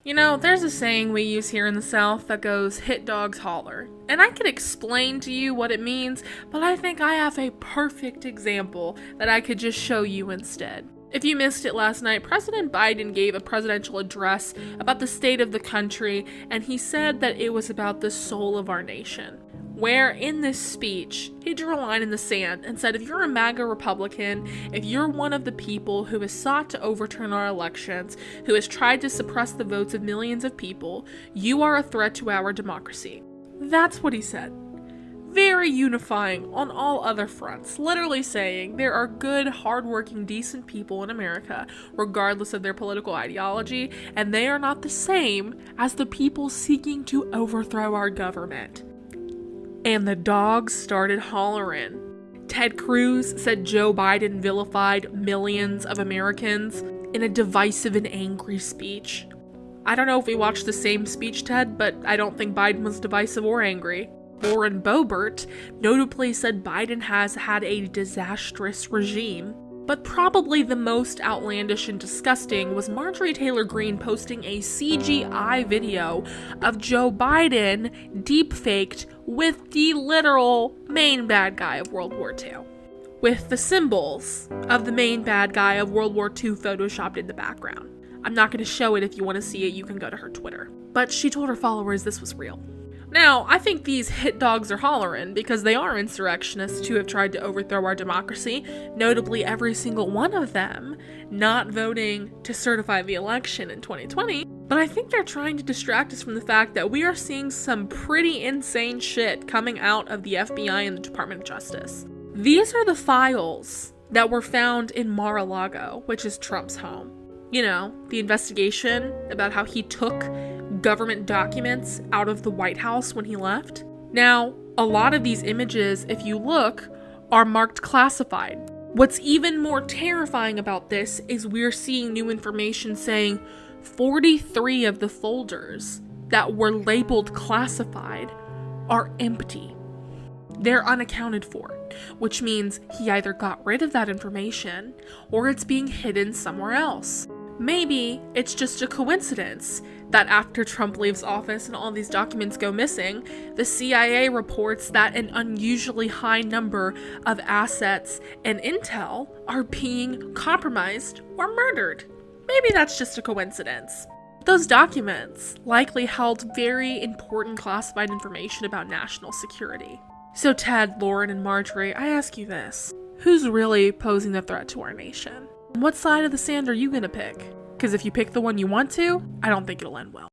You know, there's a saying we use here in the South that goes, hit dogs holler. And I could explain to you what it means, but I think I have a perfect example that I could just show you instead. If you missed it last night, President Biden gave a presidential address about the state of the country, and he said that it was about the soul of our nation. Where in this speech, he drew a line in the sand and said, if you're a MAGA Republican, if you're one of the people who has sought to overturn our elections, who has tried to suppress the votes of millions of people, you are a threat to our democracy. That's what he said. Very unifying on all other fronts, literally saying there are good, hardworking, decent people in America, regardless of their political ideology, and they are not the same as the people seeking to overthrow our government. And the dogs started hollering. Ted Cruz said Joe Biden vilified millions of Americans in a divisive and angry speech. I don't know if we watched the same speech, Ted, but I don't think Biden was divisive or angry. Lauren Boebert notably said Biden has had a disastrous regime. But probably the most outlandish and disgusting was Marjorie Taylor Greene posting a CGI video of Joe Biden deepfaked with the literal main bad guy of World War II, with the symbols of the main bad guy of World War II photoshopped in the background. I'm not going to show it. If you want to see it, you can go to her Twitter. But she told her followers this was real. Now, I think these hit dogs are hollering because they are insurrectionists who have tried to overthrow our democracy, notably every single one of them not voting to certify the election in 2020. But I think they're trying to distract us from the fact that we are seeing some pretty insane shit coming out of the FBI and the Department of Justice. These are the files that were found in Mar-a-Lago, which is Trump's home. You know, the investigation about how he took government documents out of the White House when he left. Now, a lot of these images, if you look, are marked classified. What's even more terrifying about this is we're seeing new information saying 43 of the folders that were labeled classified are empty. They're unaccounted for, which means he either got rid of that information or it's being hidden somewhere else. Maybe it's just a coincidence that after Trump leaves office and all these documents go missing, the CIA reports that an unusually high number of assets and intel are being compromised or murdered. Maybe that's just a coincidence. Those documents likely held very important classified information about national security. So Ted, Lauren, and Marjorie, I ask you this. Who's really posing the threat to our nation? What side of the sand are you gonna pick? Because if you pick the one you want to, I don't think it'll end well.